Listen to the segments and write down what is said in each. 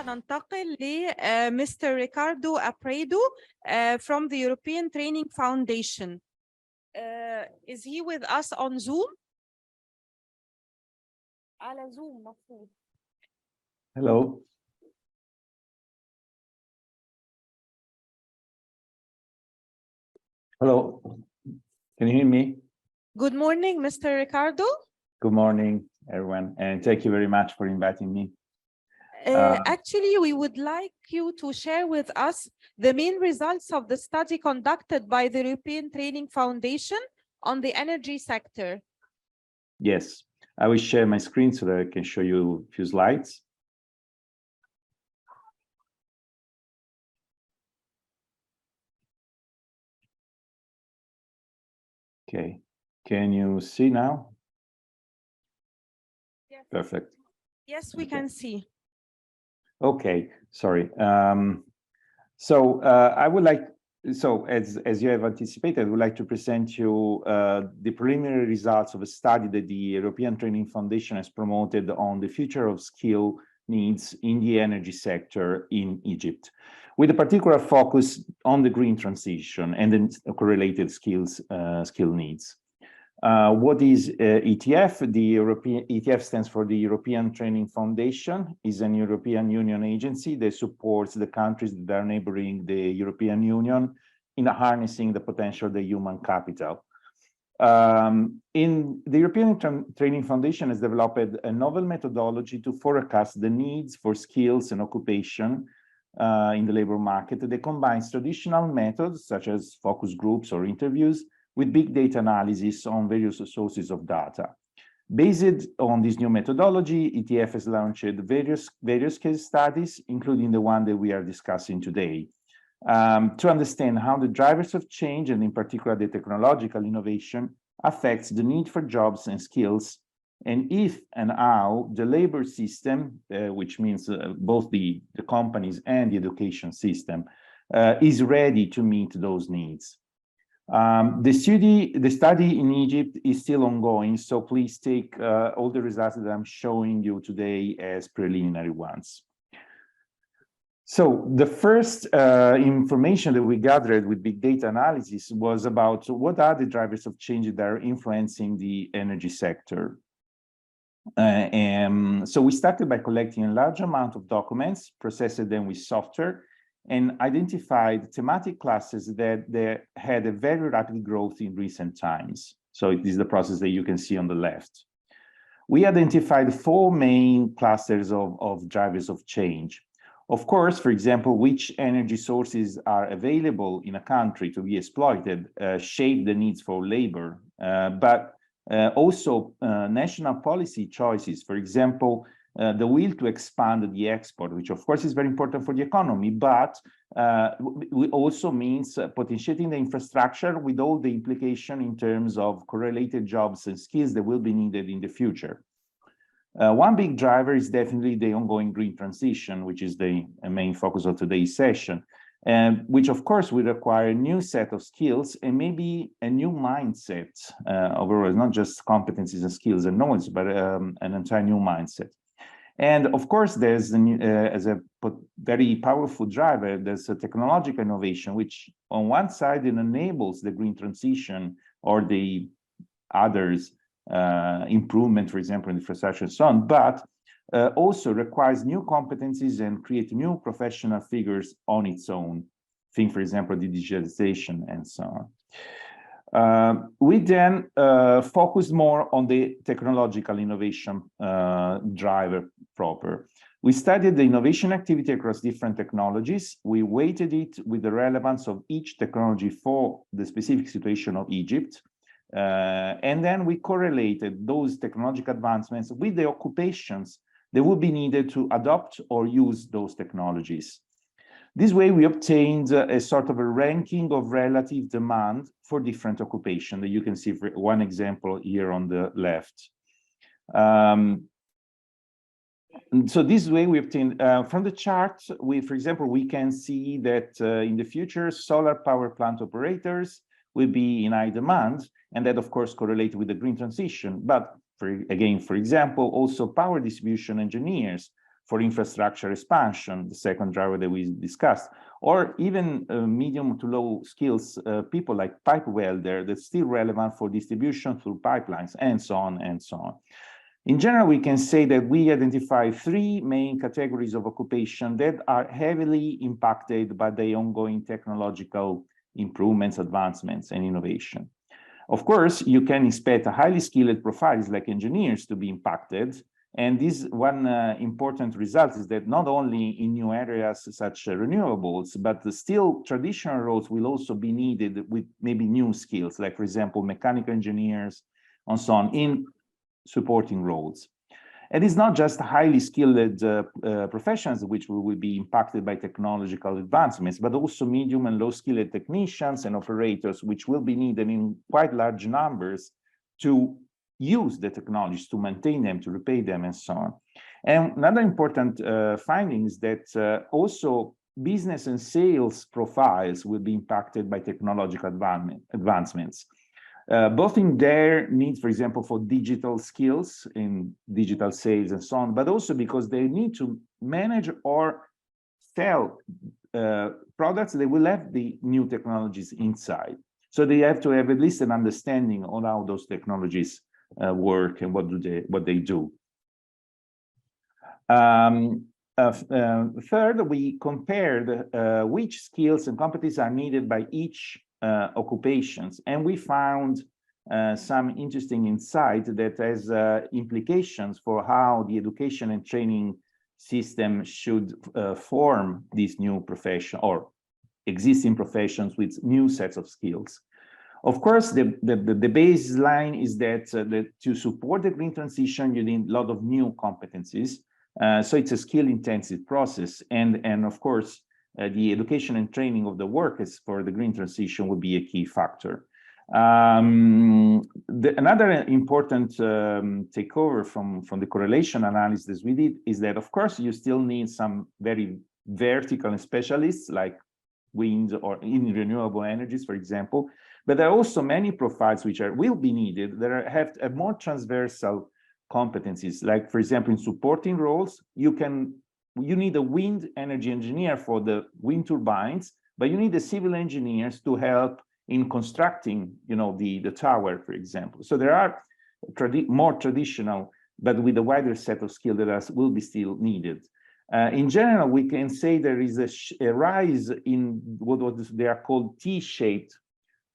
هننتقل ل Mr. Riccardo Apreda from the European Training Foundation. Is he with us on Zoom? على Zoom مفروض. Hello. Hello. Can you hear me? Good morning, Mr. Riccardo. Good morning, everyone, and thank you very much for inviting me. Actually, we would like you to share with us the main results of the study conducted by the European Training Foundation on the energy sector. Yes, I will share my screen so that I can show you a few slides. Okay, can you see now? Yes. Perfect. Yes, we can see. Okay, sorry. I would like, as you have anticipated, I would like to present you the preliminary results of a study that the European Training Foundation has promoted on the future of skill needs in the energy sector in Egypt, with a particular focus on the green transition and the correlated skill needs. What is ETF? The European ETF stands for the European Training Foundation, is an European Union agency that supports the countries that are neighboring the European Union in harnessing the potential of the human capital. In the European Training Foundation has developed a novel methodology to forecast the needs for skills and occupation in the labor market that combines traditional methods such as focus groups or interviews with big data analysis on various sources of data. Based on this new methodology, ETF has launched various case studies, including the one that we are discussing today, to understand how the drivers of change, and in particular the technological innovation, affects the need for jobs and skills, and if and how the labor system, which means both the companies and the education system, is ready to meet those needs. The study in Egypt is still ongoing, so please take all the results that I'm showing you today as preliminary ones. So the first information that we gathered with big data analysis was about what are the drivers of change that are influencing the energy sector. So we started by collecting a large amount of documents, processed them with software, and identified thematic classes that had a very rapid growth in recent times. So it is the process that you can see on the left. We identified 4 main clusters of drivers of change. Of course, for example, which energy sources are available in a country to be exploited shape the needs for labor, but also national policy choices. For example, the will to expand the export, which of course is very important for the economy, but also means potentiating the infrastructure with all the implication in terms of correlated jobs and skills that will be needed in the future. One big driver is definitely the ongoing green transition, which is the main focus of today's session, and which of course will require a new set of skills and maybe a new mindset overall, not just competencies and skills and knowledge, but an entire new mindset. And of course, there's as a very powerful driver, there's a technological innovation, which on one side it enables the green transition or the others improvement, for example, in infrastructure and so on, but also requires new competencies and create new professional figures on its own. Think, for example, the digitalization and so on. We then focused more on the technological innovation driver proper. We studied the innovation activity across different technologies. We weighted it with the relevance of each technology for the specific situation of Egypt. And then we correlated those technological advancements with the occupations that would be needed to adopt or use those technologies. This way, we obtained a sort of a ranking of relative demand for different occupations that you can see for one example here on the left. So this way we obtained from the chart, for example, we can see that in the future, solar power plant operators will be in high demand, and that of course correlate with the green transition. But for example, also power distribution engineers for infrastructure expansion, the second driver that we discussed, or even medium to low skills people like pipe welder that's still relevant for distribution through pipelines, and so on and so on. In general, we can say that we identify three main categories of occupation that are heavily impacted by the ongoing technological improvements, advancements, and innovation. Of course, you can expect highly skilled profiles like engineers to be impacted. And this one important result is that not only in new areas such as renewables, but still traditional roles will also be needed with maybe new skills, like, for example, mechanical engineers and so on in supporting roles. And it's not just highly skilled professions which will be impacted by technological advancements, but also medium and low skilled technicians and operators, which will be needed in quite large numbers to use the technologies, to maintain them, to repair them, and so on. And another important finding is that also business and sales profiles will be impacted by technological advancements. Both in their needs, for example, for digital skills in digital sales and so on, but also because they need to manage or sell products that will have the new technologies inside. So they have to have at least an understanding on how those technologies work and what they do. Third, we compared which skills and competencies are needed by each occupations, and we found some interesting insight that has implications for how the education and training system should form these new profession or existing professions with new sets of skills. Of course, the baseline is that, to support the green transition, you need a lot of new competencies. So it's a skill-intensive process, and of course, the education and training of the workers for the green transition will be a key factor. Another important takeover from the correlation analysis we did is that, of course, you still need some very vertical specialists like wind or in renewable energies, for example, but there are also many profiles which will be needed that have more transversal competencies. Like, for example, in supporting roles, you need a wind energy engineer for the wind turbines, but you need the civil engineers to help in constructing, the tower, for example. So there are more traditional, but with a wider set of skills that will be still needed. In general, we can say there is a rise in what they are called T-shaped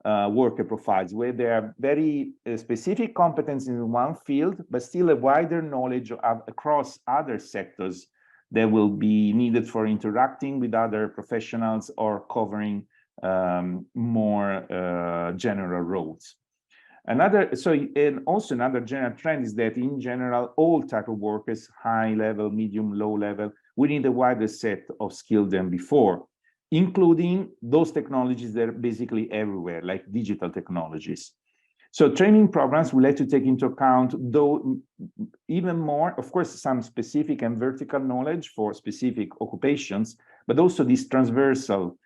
worker profiles, where there are very specific competencies in one field, but still a wider knowledge across other sectors that will be needed for interacting with other professionals or covering more general roles. Another general trend is that in general, all type of workers, high level, medium, low level, we need a wider set of skills than before, including those technologies that are basically everywhere, like digital technologies. So training programs will have to take into account, though, even more, of course, some specific and vertical knowledge for specific occupations, but also these transversal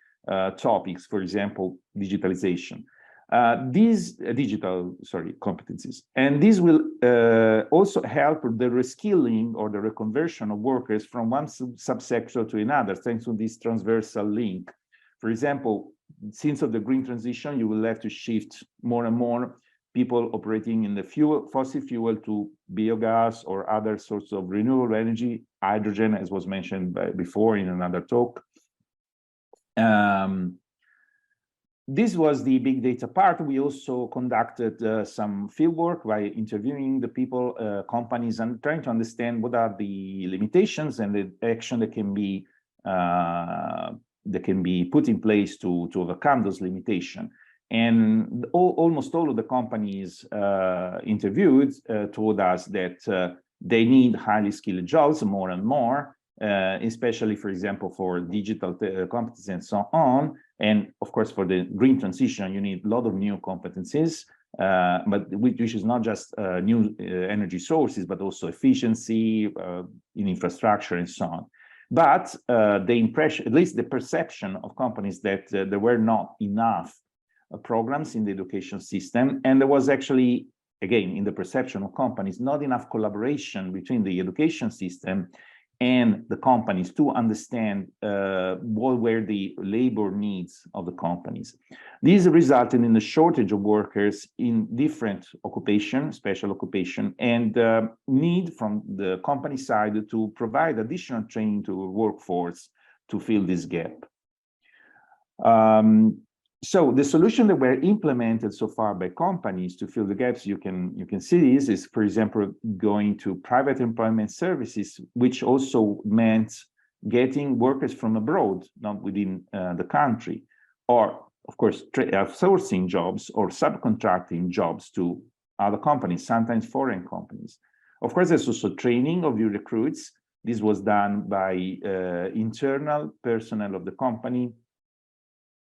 topics, for example, digitalization. These competencies, and these will also help the reskilling or the reconversion of workers from one subsector to another, thanks to this transversal link. For example, since of the green transition, you will have to shift more and more people operating in the fossil fuel to biogas or other sorts of renewable energy, hydrogen, as was mentioned before in another talk. This was the big data part. We also conducted some field work by interviewing the people, companies, and trying to understand what are the limitations and the action that can be put in place to overcome those limitations. And almost all of the companies interviewed told us that they need highly skilled jobs more and more, especially, for example, for digital competencies and so on. And of course, for the green transition, you need a lot of new competencies, but which is not just new energy sources, but also efficiency in infrastructure and so on. But the impression, at least the perception of companies, that there were not enough programs in the education system, and there was actually, again, in the perception of companies, not enough collaboration between the education system and the companies to understand what were the labor needs of the companies. These resulted in a shortage of workers in different occupation, special occupation, and need from the company side to provide additional training to the workforce to fill this gap. So the solution that were implemented so far by companies to fill the gaps, you can see this is, for example, going to private employment services, which also meant getting workers from abroad, not within the country, or of course outsourcing jobs or subcontracting jobs to other companies, sometimes foreign companies. Of course, there's also training of your recruits. This was done by internal personnel of the company,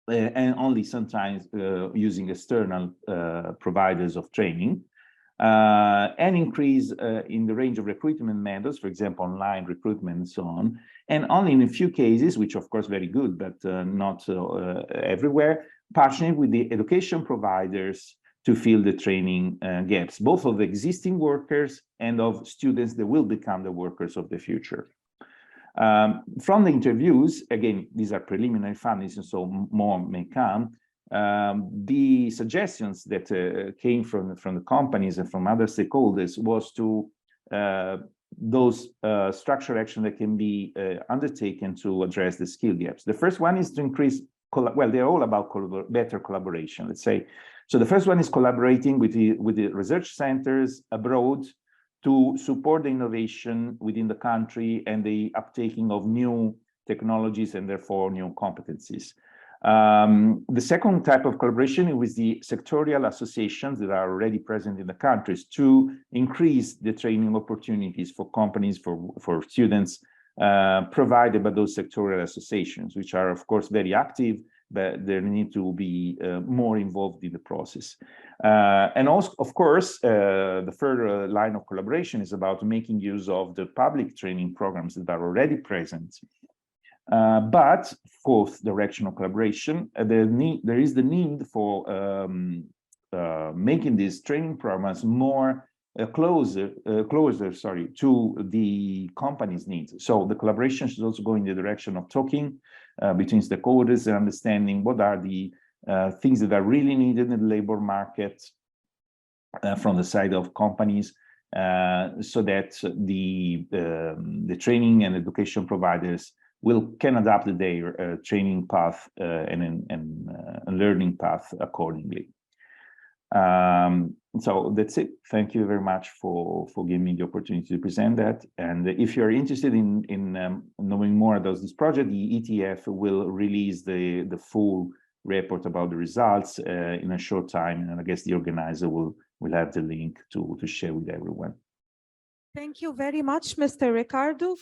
and only sometimes using external providers of training, and increase in the range of recruitment methods, for example, online recruitment and so on, and only in a few cases, which of course very good, but not everywhere, partnering with the education providers to fill the training gaps, both of existing workers and of students that will become the workers of the future. From the interviews, again, these are preliminary findings, and so more may come. The suggestions that came from the companies and from other stakeholders was to those structural action that can be undertaken to address the skill gaps. The first one is to increase, well, they're all about better collaboration, let's say. So the first one is collaborating with the research centers abroad to support the innovation within the country and the uptaking of new technologies and therefore new competencies. The second type of collaboration is with the sectorial associations that are already present in the countries to increase the training opportunities for companies, for students, provided by those sectorial associations, which are of course very active, but they need to be more involved in the process. And also, of course, the further line of collaboration is about making use of the public training programs that are already present. But fourth direction of collaboration, there is the need for making these training programs more closer to the company's needs. So the collaboration should also go in the direction of talking between stakeholders and understanding what are the things that are really needed in the labor market from the side of companies, so that the training and education providers can adapt their training path and learning path accordingly. So that's it. Thank you very much for giving me the opportunity to present that. And if you're interested in knowing more about this project, the ETF will release the full report about the results in a short time, and I guess the organizer will have the link to share with everyone. Thank you very much, Mr. Riccardo.